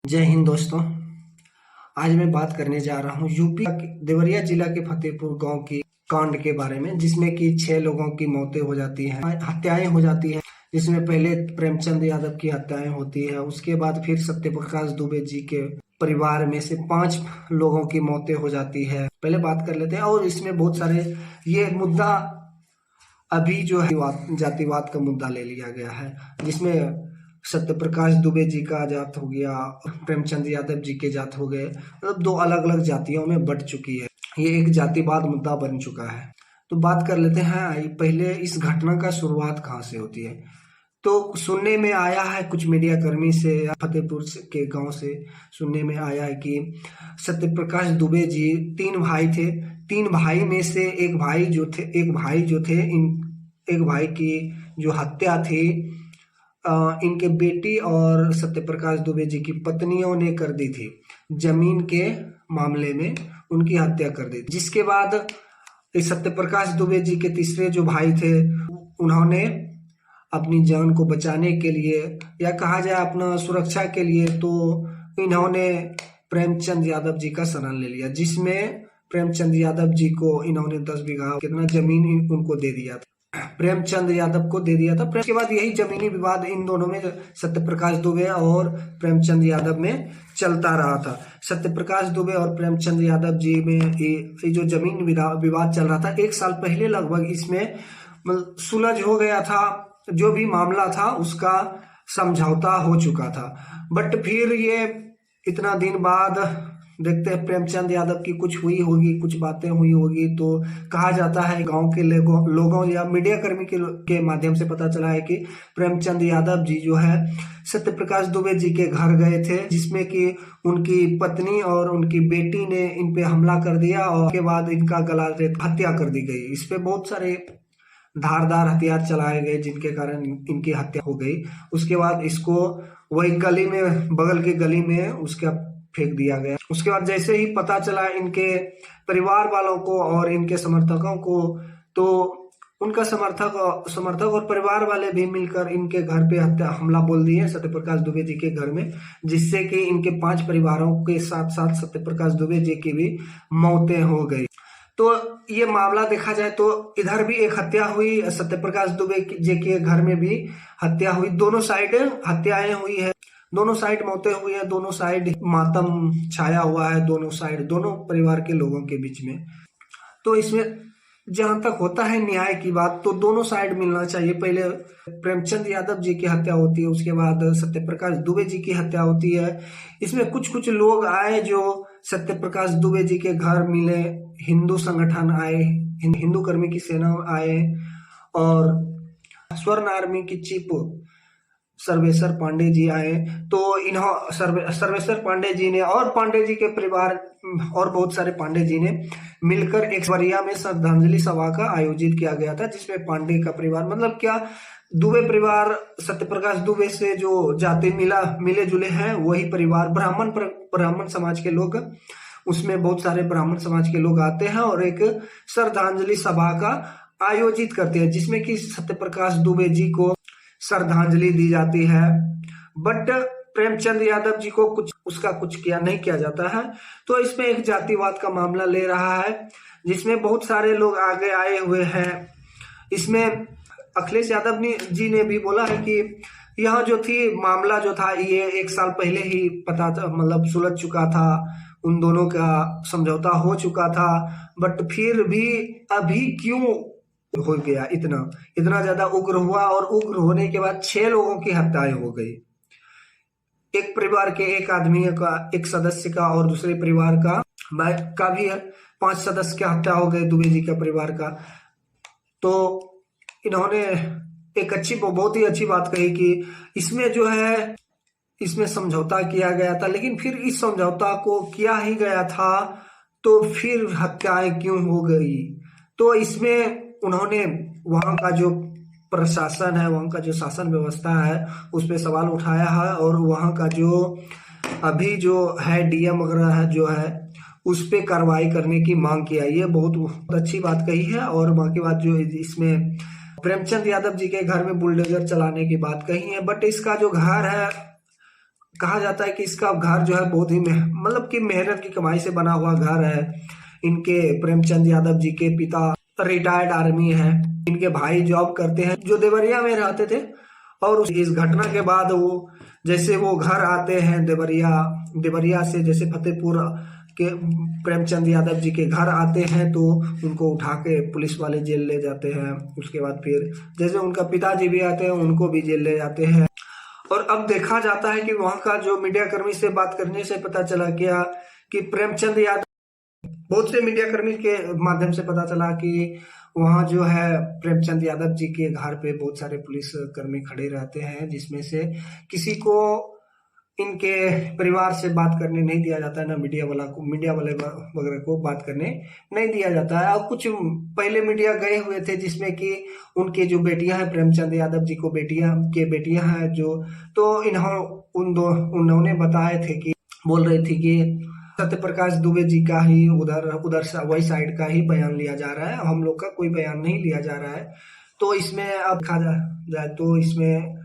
जय हिंद दोस्तों। आज मैं बात करने जा रहा हूँ यूपी देवरिया जिला के फतेहपुर गांव की कांड के बारे में, जिसमें कि 6 लोगों की मौतें हो जाती हैं, हत्याएं हो जाती हैं। जिसमें पहले प्रेमचंद यादव की हत्याएं होती है, उसके बाद फिर सत्यप्रकाश दुबे जी के परिवार में से 5 लोगों की मौतें हो जाती है। पहले बात कर लेते हैं। और इसमें बहुत सारे ये मुद्दा अभी जो है जातिवाद का मुद्दा ले लिया गया है, जिसमें सत्यप्रकाश दुबे जी का जात हो गया, प्रेमचंद यादव जी के जात हो गए, मतलब 2 अलग अलग जातियों में बट चुकी है। ये एक जातिवाद मुद्दा बन चुका है। तो बात कर लेते हैं पहले इस घटना का शुरुआत कहाँ से होती है। तो सुनने में आया है कुछ मीडिया कर्मी से या फतेहपुर के गांव से सुनने में आया है कि सत्यप्रकाश दुबे जी 3 भाई थे। 3 भाई में से एक भाई जो थे एक भाई की जो हत्या थी इनके बेटी और सत्यप्रकाश दुबे जी की पत्नियों ने कर दी थी। जमीन के मामले में उनकी हत्या कर दी, जिसके बाद इस सत्यप्रकाश दुबे जी के तीसरे जो भाई थे, उन्होंने अपनी जान को बचाने के लिए या कहा जाए अपना सुरक्षा के लिए, तो इन्होंने प्रेमचंद यादव जी का शरण ले लिया, जिसमें प्रेमचंद यादव जी को इन्होंने 10 बीघा कितना जमीन उनको दे दिया था, प्रेमचंद यादव को दे दिया था। उसके बाद यही जमीनी विवाद इन दोनों में, सत्यप्रकाश दुबे और प्रेमचंद यादव में चलता रहा था। सत्यप्रकाश दुबे और प्रेमचंद यादव जी में ये जो जमीन विवाद चल रहा था, 1 साल पहले लगभग इसमें सुलझ हो गया था। जो भी मामला था उसका समझौता हो चुका था। बट फिर ये इतना दिन बाद देखते हैं प्रेमचंद यादव की कुछ हुई होगी, कुछ बातें हुई होगी, तो कहा जाता है गांव के लोगों या मीडिया कर्मी के माध्यम से पता चला है कि प्रेमचंद यादव जी जो है सत्यप्रकाश दुबे जी के घर गए थे, जिसमें कि उनकी पत्नी और उनकी बेटी ने इन पे हमला कर दिया और उसके बाद इनका गला हत्या कर दी गई। इस पे बहुत सारे धारदार हथियार चलाए गए, जिनके कारण इनकी हत्या हो गई। उसके बाद इसको वही गली में, बगल की गली में उसका फेंक दिया गया। उसके बाद जैसे ही पता चला इनके परिवार वालों को और इनके समर्थकों को, तो उनका समर्थक और परिवार वाले भी मिलकर इनके घर पे हमला बोल दिए सत्यप्रकाश दुबे जी के घर में, जिससे कि इनके 5 परिवारों के साथ साथ सत्यप्रकाश दुबे जी की भी मौतें हो गई। तो ये मामला देखा जाए तो इधर भी एक हत्या हुई, सत्यप्रकाश दुबे जी के घर में भी हत्या हुई। दोनों साइड हत्याएं हुई है, दोनों साइड मौतें हुई है, दोनों साइड मातम छाया हुआ है, दोनों साइड दोनों परिवार के लोगों के बीच में। तो इसमें जहां तक होता है न्याय की बात, तो दोनों साइड मिलना चाहिए। पहले प्रेमचंद यादव जी की हत्या होती है, उसके बाद सत्यप्रकाश दुबे जी की हत्या होती है। इसमें कुछ लोग आए जो सत्यप्रकाश दुबे जी के घर मिले, हिंदू संगठन आए, हिंदू कर्मी की सेना आए और स्वर्ण आर्मी की चीफ सर्वेश्वर पांडे जी आए। तो सर्वेश्वर पांडे जी ने और पांडे जी के परिवार और बहुत सारे पांडे जी ने मिलकर एक वरिया में श्रद्धांजलि सभा का आयोजित किया गया था, जिसमें पांडे का परिवार, मतलब क्या दुबे परिवार सत्यप्रकाश दुबे से जो जाति मिले जुले हैं, वही परिवार ब्राह्मण समाज के लोग, उसमें बहुत सारे ब्राह्मण समाज के लोग आते हैं और एक श्रद्धांजलि सभा का आयोजित करते हैं, जिसमें कि सत्यप्रकाश दुबे जी को श्रद्धांजलि दी जाती है। बट प्रेमचंद यादव जी को कुछ नहीं किया जाता है। तो इसमें एक जातिवाद का मामला ले रहा है, जिसमें बहुत सारे लोग आगे आए हुए हैं। इसमें अखिलेश यादव जी ने भी बोला है कि यह जो थी मामला जो था, ये 1 साल पहले ही पता था, मतलब सुलझ चुका था, उन दोनों का समझौता हो चुका था। बट फिर भी अभी क्यों हो गया, इतना ज्यादा उग्र हुआ, और उग्र होने के बाद 6 लोगों की हत्याएं हो गई। एक परिवार के एक आदमी का, एक सदस्य का, और दूसरे परिवार का भी 5 सदस्य की हत्या हो गई, दुबे जी का परिवार का। तो इन्होंने एक बहुत ही अच्छी बात कही कि इसमें जो है, इसमें समझौता किया गया था, लेकिन फिर इस समझौता को किया ही गया था, तो फिर हत्याएं क्यों हो गई। तो इसमें उन्होंने वहां का जो प्रशासन है, वहां का जो शासन व्यवस्था है, उस पर सवाल उठाया है, और वहां का जो अभी जो है डीएम वगैरह है जो है, उस पे कार्रवाई करने की मांग की है। ये बहुत अच्छी बात कही है। और बाकी बात जो इसमें प्रेमचंद यादव जी के घर में बुलडोजर चलाने की बात कही है, बट इसका जो घर है कहा जाता है कि इसका घर जो है बहुत ही मतलब कि मेहनत की कमाई से बना हुआ घर है। इनके प्रेमचंद यादव जी के पिता रिटायर्ड आर्मी है, इनके भाई जॉब करते हैं जो देवरिया में रहते थे। और इस घटना के बाद जैसे वो घर आते हैं देवरिया से जैसे फतेहपुर के प्रेमचंद यादव जी के घर आते हैं तो उनको उठा के पुलिस वाले जेल ले जाते हैं। उसके बाद फिर जैसे उनका पिताजी भी आते हैं उनको भी जेल ले जाते हैं। और अब देखा जाता है कि वहां का जो मीडिया कर्मी से बात करने से पता चला क्या कि प्रेमचंद यादव, बहुत से मीडिया कर्मी के माध्यम से पता चला कि वहां जो है प्रेमचंद यादव जी के घर पे बहुत सारे पुलिस कर्मी खड़े रहते हैं, जिसमें से किसी को इनके परिवार से बात करने नहीं दिया जाता है, ना मीडिया वाले वगैरह को बात करने नहीं दिया जाता है। और कुछ पहले मीडिया गए हुए थे जिसमें कि उनके जो बेटियां हैं, प्रेमचंद यादव जी को बेटियां हैं जो, तो उन्होंने बताए थे कि बोल रही थी कि सत्य प्रकाश दुबे जी का ही उधर वही साइड का ही बयान लिया जा रहा है, हम लोग का कोई बयान नहीं लिया जा रहा है। तो इसमें अब देखा जाए तो इसमें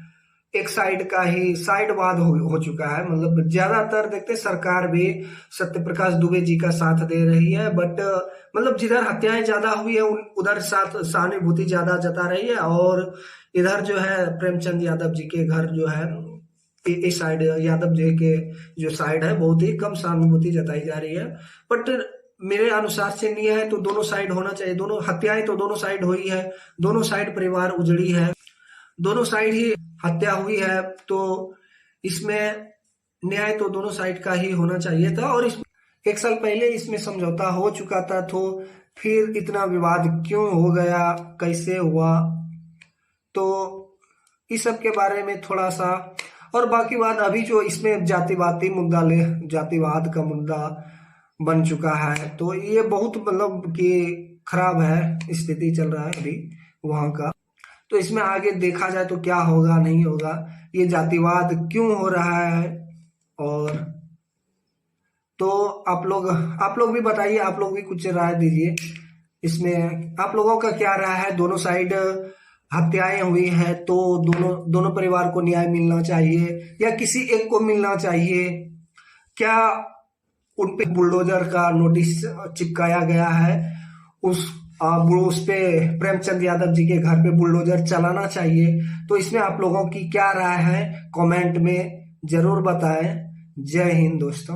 एक साइड का ही साइडवाद हो चुका है। मतलब ज्यादातर देखते सरकार भी सत्य प्रकाश दुबे जी का साथ दे रही है, बट मतलब जिधर हत्याएं ज्यादा हुई है उधर सहानुभूति ज्यादा जता रही है, और इधर जो है प्रेमचंद यादव जी के घर जो है इस साइड यादव जी के जो साइड है बहुत ही कम सहानुभूति जताई जा रही है। बट मेरे अनुसार से नहीं है तो दोनों साइड होना चाहिए। दोनों हत्याएं तो दोनों साइड हुई है, दोनों साइड परिवार उजड़ी है, दोनों साइड ही हत्या हुई है, तो इसमें न्याय तो दोनों साइड का ही होना चाहिए था। और एक साल पहले इसमें समझौता हो चुका था, तो फिर इतना विवाद क्यों हो गया, कैसे हुआ, तो इस सब के बारे में थोड़ा सा। और बाकी बात अभी जो इसमें जातिवाद का मुद्दा बन चुका है, तो ये बहुत मतलब कि खराब है, स्थिति चल रहा है अभी वहां का। तो इसमें आगे देखा जाए तो क्या होगा नहीं होगा, ये जातिवाद क्यों हो रहा है। और तो आप लोग भी बताइए, आप लोग भी कुछ राय दीजिए इसमें, आप लोगों का क्या राय है। दोनों साइड हत्याएं हुई है तो दोनों परिवार को न्याय मिलना चाहिए या किसी एक को मिलना चाहिए? क्या उन पे बुलडोजर का नोटिस चिपकाया गया है, उस पे प्रेमचंद यादव जी के घर पे बुलडोजर चलाना चाहिए? तो इसमें आप लोगों की क्या राय है, कमेंट में जरूर बताएं। जय हिंद दोस्तों।